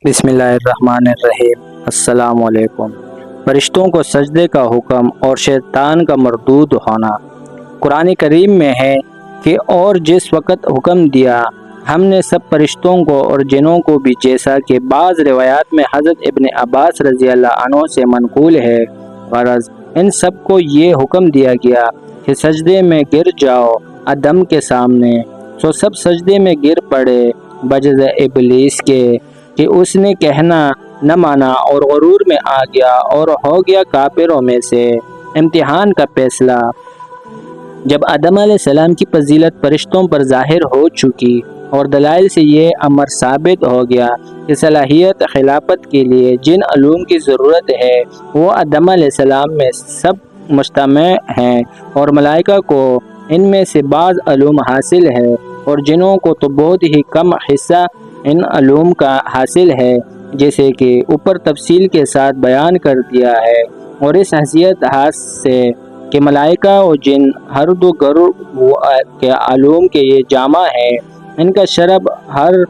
بسم اللہ الرحمن الرحیم۔ السلام علیکم۔ فرشتوں کو سجدے کا حکم اور شیطان کا مردود ہونا۔ قرآن کریم میں ہے کہ اور جس وقت حکم دیا ہم نے سب فرشتوں کو اور جنوں کو بھی، جیسا کہ بعض روایات میں حضرت ابن عباس رضی اللہ عنہ سے منقول ہے۔ غرض ان سب کو یہ حکم دیا گیا کہ سجدے میں گر جاؤ آدم کے سامنے، سو سب سجدے میں گر پڑے بجز ابلیس کے کہ اس نے کہنا نہ مانا اور غرور میں آ گیا اور ہو گیا کافروں میں سے۔ امتحان کا فیصلہ۔ جب آدم علیہ السلام کی فضیلت فرشتوں پر ظاہر ہو چکی اور دلائل سے یہ امر ثابت ہو گیا کہ صلاحیت خلافت کے لیے جن علوم کی ضرورت ہے وہ آدم علیہ السلام میں سب مجتمع ہیں اور ملائکہ کو ان میں سے بعض علوم حاصل ہے اور جنوں کو تو بہت ہی کم حصہ ان علوم کا حاصل ہے، جیسے کہ اوپر تفصیل کے ساتھ بیان کر دیا ہے، اور اس حیثیت سے کہ ملائکہ و جن ہر دو گروہ کے علوم کے یہ جامع ہے، ان کا شرب ہر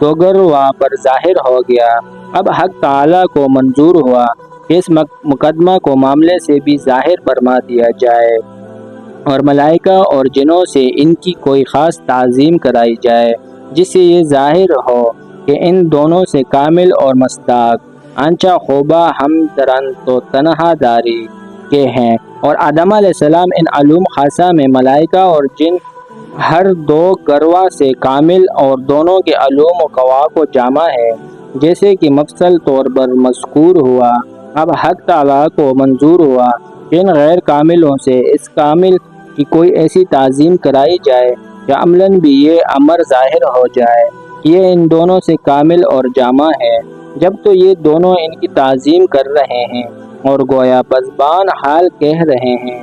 دو گروہ پر ظاہر ہو گیا۔ اب حق تعالیٰ کو منظور ہوا کہ اس مقدمہ کو معاملے سے بھی ظاہر فرما دیا جائے اور ملائکہ اور جنوں سے ان کی کوئی خاص تعظیم کرائی جائے، جس سے یہ ظاہر ہو کہ ان دونوں سے کامل اور مصداق آنچہ خوبہ ہم درن تو تنہا داری کے ہیں، اور آدم علیہ السلام ان علوم خاصہ میں ملائکہ اور جن ہر دو گروہ سے کامل اور دونوں کے علوم و قواعد و جامع ہے، جیسے کہ مفصل طور پر مذکور ہوا۔ اب حق تعالیٰ کو منظور ہوا کہ ان غیر کاملوں سے اس کامل کی کوئی ایسی تعظیم کرائی جائے کہ عملاً بھی یہ امر ظاہر ہو جائے کہ یہ ان دونوں سے کامل اور جامع ہے۔ جب تو یہ دونوں ان کی تعظیم کر رہے ہیں اور گویا بزبان حال کہہ رہے ہیں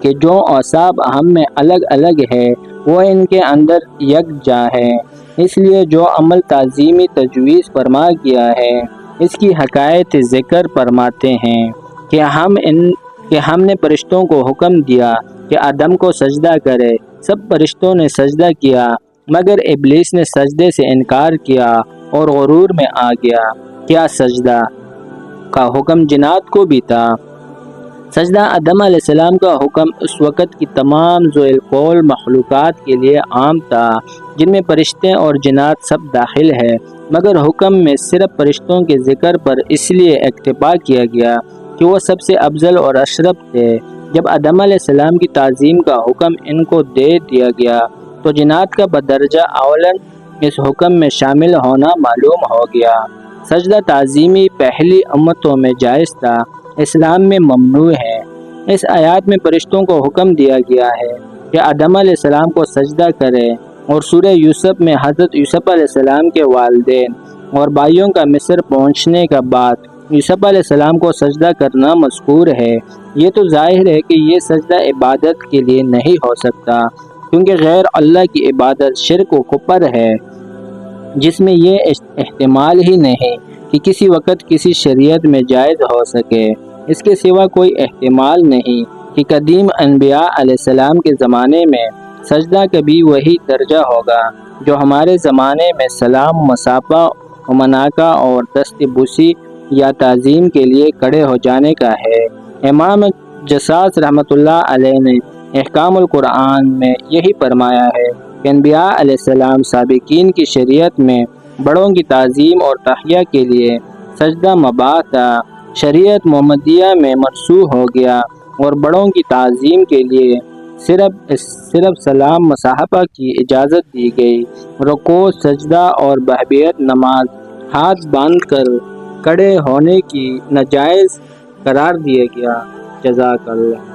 کہ جو اوصاف ہم میں الگ الگ ہے وہ ان کے اندر یکجا ہے، اس لیے جو عمل تعظیمی تجویز فرما گیا ہے اس کی حکایت ذکر فرماتے ہیں کہ ہم نے فرشتوں کو حکم دیا کہ آدم کو سجدہ کرے، سب فرشتوں نے سجدہ کیا مگر ابلیس نے سجدے سے انکار کیا اور غرور میں آ گیا۔ کیا سجدہ کا حکم جنات کو بھی تھا؟ سجدہ آدم علیہ السلام کا حکم اس وقت کی تمام ذو القول مخلوقات کے لیے عام تھا، جن میں فرشتے اور جنات سب داخل ہے، مگر حکم میں صرف فرشتوں کے ذکر پر اس لیے اکتفا کیا گیا کہ وہ سب سے افضل اور اشرف تھے۔ جب آدم علیہ السلام کی تعظیم کا حکم ان کو دے دیا گیا تو جنات کا بدرجہ اولاً اس حکم میں شامل ہونا معلوم ہو گیا۔ سجدہ تعظیمی پہلی امتوں میں جائز تھا، اسلام میں ممنوع ہے۔ اس آیات میں فرشتوں کو حکم دیا گیا ہے کہ آدم علیہ السلام کو سجدہ کرے، اور سورہ یوسف میں حضرت یوسف علیہ السلام کے والدین اور بھائیوں کا مصر پہنچنے کا بعد یوسف علیہ السلام کو سجدہ کرنا مذکور ہے۔ یہ تو ظاہر ہے کہ یہ سجدہ عبادت کے لیے نہیں ہو سکتا، کیونکہ غیر اللہ کی عبادت شرک و کفر ہے، جس میں یہ احتمال ہی نہیں کہ کسی وقت کسی شریعت میں جائز ہو سکے۔ اس کے سوا کوئی احتمال نہیں کہ قدیم انبیاء علیہ السلام کے زمانے میں سجدہ کبھی وہی درجہ ہوگا جو ہمارے زمانے میں سلام، مصافحہ و مناکہ اور دست بوسی یا تعظیم کے لیے کھڑے ہو جانے کا ہے۔ امام جساس رحمۃ اللہ علیہ نے احکام القرآن میں یہی فرمایا ہے کہ انبیاء علیہ السلام سابقین کی شریعت میں بڑوں کی تعظیم اور تحیہ کے لیے سجدہ مباح تھا، شریعت محمدیہ میں منسوخ ہو گیا اور بڑوں کی تعظیم کے لیے صرف سلام مصافحہ کی اجازت دی گئی۔ رکوع، سجدہ اور بحبیت نماز ہاتھ باندھ کر کھڑے ہونے کی ناجائز قرار دیا گیا۔ جزاک اللہ۔